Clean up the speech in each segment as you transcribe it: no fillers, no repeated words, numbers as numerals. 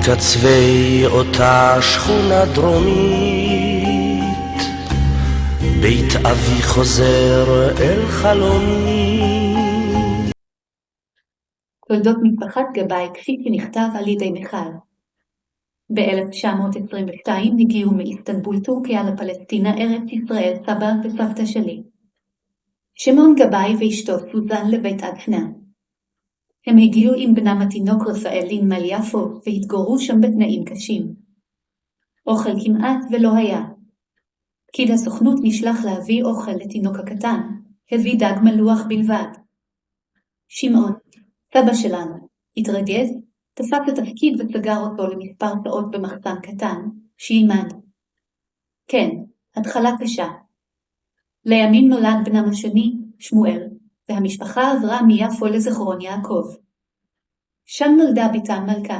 מקצווי אותה שכונה דרומית, בית אבי חוזר אל חלומי. תולדות משפחת גבאי כפי שנכתב על ידי מיכל. ב-1922 הגיעו מאיסטנבול טורקיה לפלסטינה ארץ ישראל סבא וסבתא שלי, שמעון גבאי ואשתו סוזן לבית עדנה. הם הגיעו עם בנם התינוק רפאל לנמל יפו והתגוררו שם בתנאים קשים. אוכל כמעט ולא היה. פקיד הסוכנות נשלח להביא אוכל לתינוק הקטן, הביא דג מלוח בלבד. שמעון, סבא שלנו, התרגז, תפס את התפקיד וסגר אותו למספר שעות במחסן קטן, שילמד. כן, התחלה קשה. לימים נולד בנם השני, שמואל, והמשפחה עברה מיפו לזכרון יעקב. שם נולדה בתם מלכה.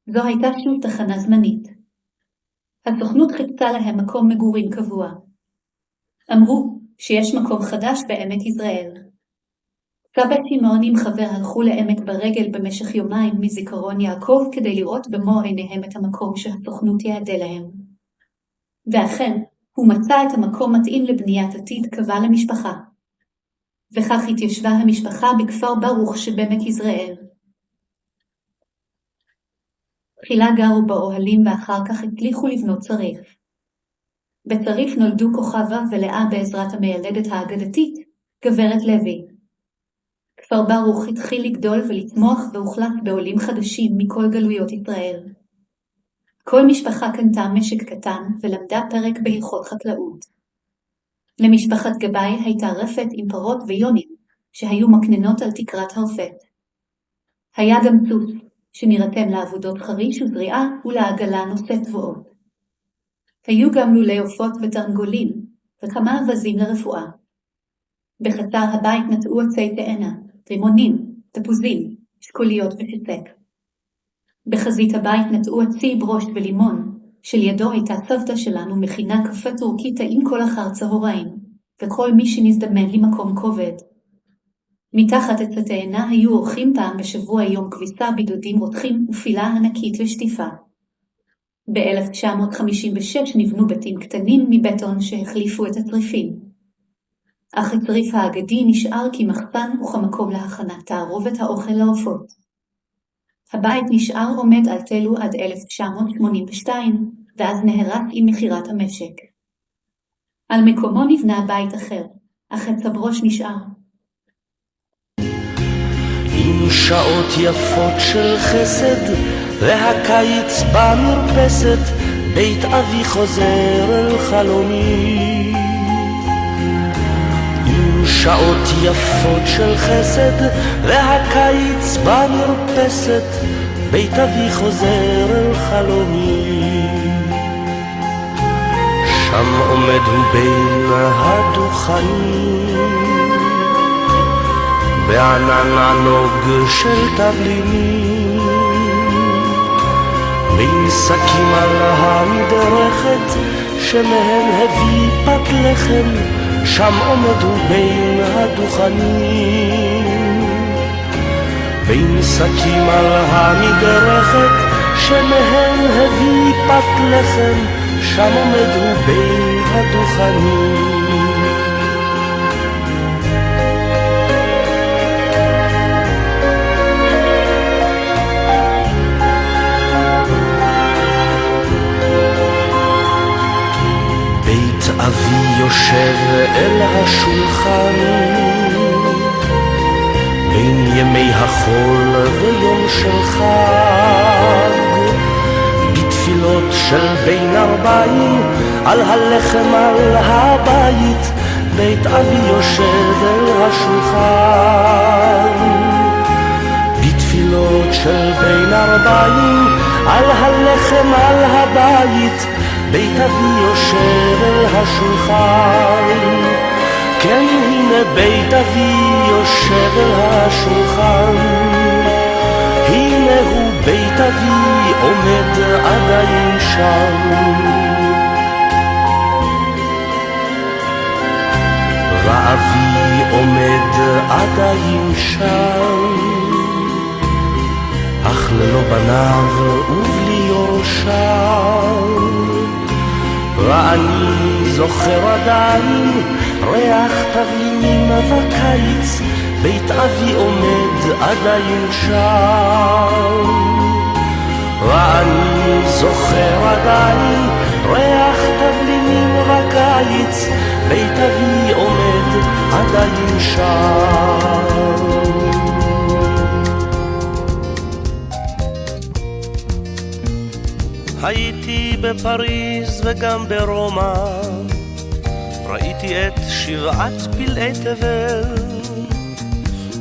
זו הייתה שוב תחנה זמנית. הסוכנות חיפשה להם מקום מגורים קבוע. אמרו שיש מקום חדש בעמק יזרעאל. סבא שמעון עם חבר הלכו לעמק ברגל במשך יומיים מזיכרון יעקב כדי לראות במו עיניהם את המקום שהסוכנות יעדה להם. ואכן, הוא מצא את המקום מתאים לבניית עתיד קבע למשפחה. וכך התיישבה המשפחה בכפר ברוך שבעמק יזרעאל. תחילה גרו באוהלים ואחר כך הצליחו לבנות צריף. בצריף נולדו כוכבה ולאה בעזרת המיילדת האגדתית, גברת לוי. כפר ברוך התחיל לגדול ולצמוח והוחלף בעולים חדשים מכל גלויות ישראל. כל משפחה קנתה משק קטן ולמדה פרק בהלכות חקלאות. למשפחת גבאי הייתה רפת עם פרות ויונים, שהיו מקננות על תקרת הרפת. היה גם סוס, שנרתם לעבודות חריש וזריעה ולעגלה נושאת תבואות. היו גם לולי עופות ותרנגולים, וכמה אווזים לרפואה. בחצר הבית נטעו עצי תאנה, רימונים, תפוזים, שקוליות ושצק. בחזית הבית נטעו עצי ברוש ולימון, שלידו הייתה סבתא שלנו מכינה קפה טורקי טעים כל אחר צהריים, וכל מי שנזדמן למקום כובד. מתחת עץ התאנה היו עורכים פעם בשבוע יום כביסה בידודים רותחים ופילה ענקית לשטיפה. ב-1956 נבנו בתים קטנים מבטון שהחליפו את הצריפים. אך הצריף האגדי נשאר כמחסן וכמקום להכנת תערובת האוכל לעופות. הבית נשאר עומד על תלו עד 1982, ואז נהרס עם מכירת המשק. על מקומו נבנה בית אחר, אך עץ הברוש נשאר. עם שעות יפות של חסד, והקיץ במרפסת, בית אבי חוזר אל חלומי. עם שעות יפות של חסד, והקיץ במרפסת, בית אבי חוזר אל חלומי. שם עומד הוא בין הדוכנים, בענן ענוג של תבלינים, בין שקים על המדרכת שמהם הביא פת לחם, שם עומד הוא בין הדוכנים. בין שקים על המדרכת שמהם הביא פת לחם, שם עומד הוא בין הדוכנים. אבי יושב אל השולחן, בין ימי החול ויום של חג, בתפילות של בין 40 על הלחם על הבית, בית אבי יושב אל השולחן. בתפילות של בין 40 על הלחם על הבית, בית אבי יושב אל השולחן. כן, הנה בית אבי יושב אל השולחן, הנה הוא בית אבי עומד עדיין שם. ואבי עומד עדיין שם, אך ללא בניו ובלי יורשיו. ואני זוכר עדיין ריח תבלינים בקיץ, בית אבי עומד עדיין שם. ואני זוכר עדיין ריח תבלינים בקיץ, בית אבי עומד עדיין שם. הייתי בפריז וגם ברומא, ראיתי את שבעת פלאי תבל,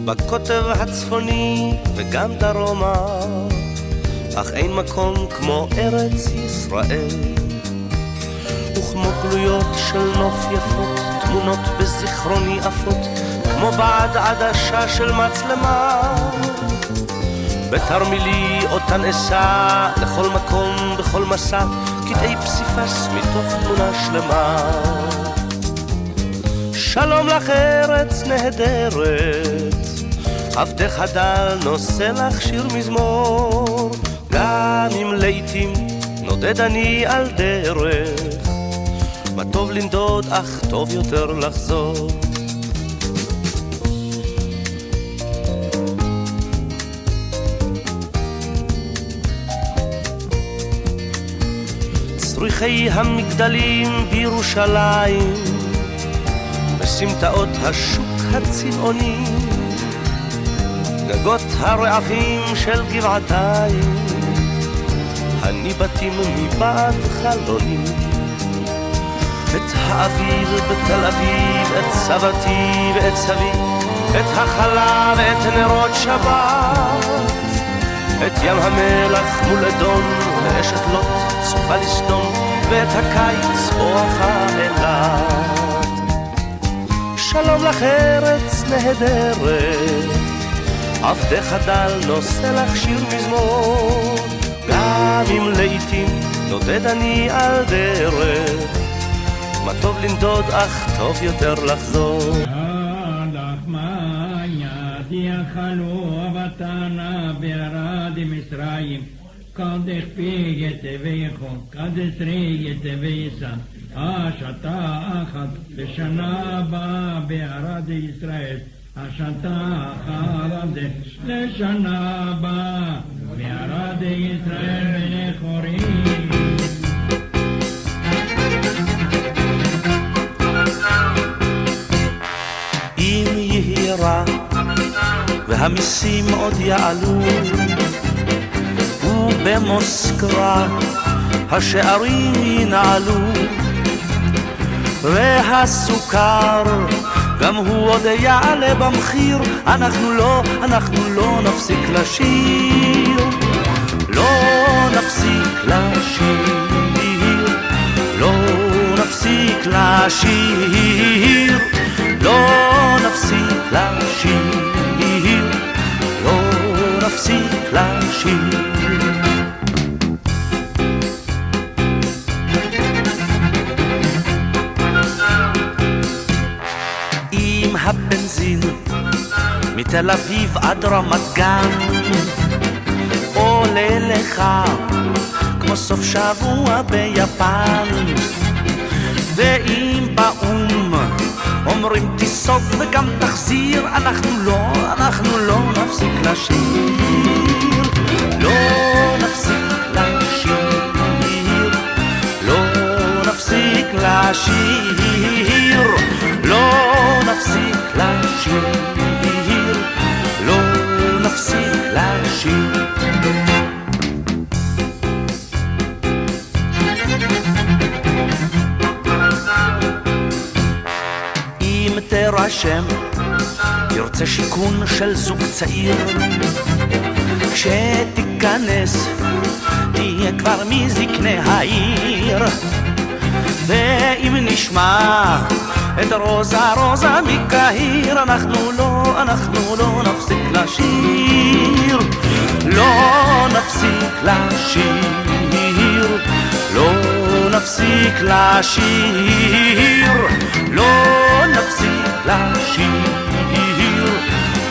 בקוטב הצפוני וגם דרומה, אך אין מקום כמו ארץ ישראל. וכמו גלויות של נוף יפות, תמונות בזיכרוני עפות, כמו בעד עדשה של מצלמה, בתרמילי אותן אסע לכל מקום בכל מסע, קטעי פסיפס מתוך תמונה שלמה. שלום לך ארץ נהדרת, עבדך דל נושא לך שיר מזמור, גם אם לעתים נודד אני על דרך, מה טוב לנדוד אך טוב יותר לחזור. צריכי המגדלים בירושלים, בסמטאות השוק הצבעוני, גגות הרעפים של גבעתיים, הניבטים מבעד חלוני. את האביב בתל אביב, את סבתי ואת סבי, את החלה ואת נרות שבת, את ים המלח מול אדום ואשת לוט צופה לסדום, ואת הקיץ בואכה אילת. שלום לך ארץ נהדרת, עבדך דל נושא לך שיר מזמור, גם אם לעתים נודד אני על דרך, מה טוב לנדוד אך טוב יותר לחזור. יחלו אבתנה בערד מצרים, קד הכפיג את אביכו, קד אסריג את אביסה, השתה אחת בשנה הבאה בערד ישראל, השתה אחת לשנה הבאה בערד ישראל בני חורים. אם יהי רע והמיסים עוד יעלו, ובמוסקבה השערים ינעלו, והסוכר גם הוא עוד יעלה במחיר, אנחנו לא נפסיק לשיר, לא נפסיק לשיר, לא נפסיק לשיר, לא נפסיק לשיר, לא נפסיק לשיר. עם הבנזין מתל אביב עד רמת גן עולה לך כמו סוף שבוע ביפן, ואם באום אומרים תיסוג וגם תחזיר, אנחנו לא נפסיק לשיר, לא נפסיק לשיר, לא נפסיק לשיר, לא נפסיק לשיר, לא נפסיק לשיר. תרשם, ירצה שיקון של זוג צעיר, כשתיכנס תהיה כבר מזקני העיר, ואם נשמע את רוזה מקהיר, אנחנו לא נפסיק לשיר, לא נפסיק לשיר, לא נפסיק לשיר, לא נפסיק לשיר,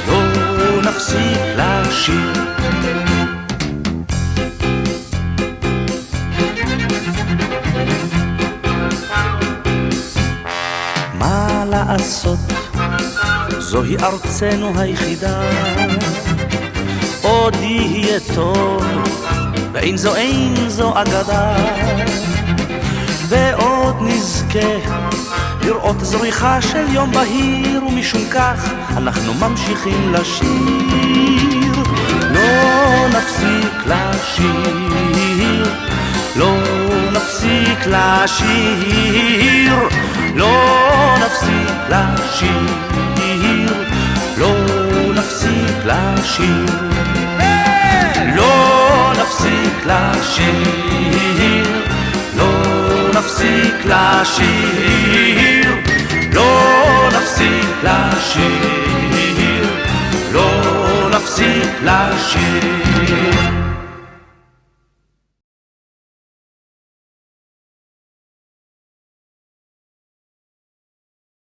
לא נפסיק לשיר. לעשות, זוהי ארצנו היחידה. עוד יהיה טוב, ואין זו אגדה, ועוד נזכה לראות זריחה של יום בהיר, ומשום כך אנחנו ממשיכים לשיר. לא נפסיק לשיר, לא נפסיק לשיר, לא נפסיק לשיר, לא נפסיק לשיר, לא נפסיק לשיר, לא נפסיק לשיר, לא נפסיק לשיר, לא נפסיק לשיר.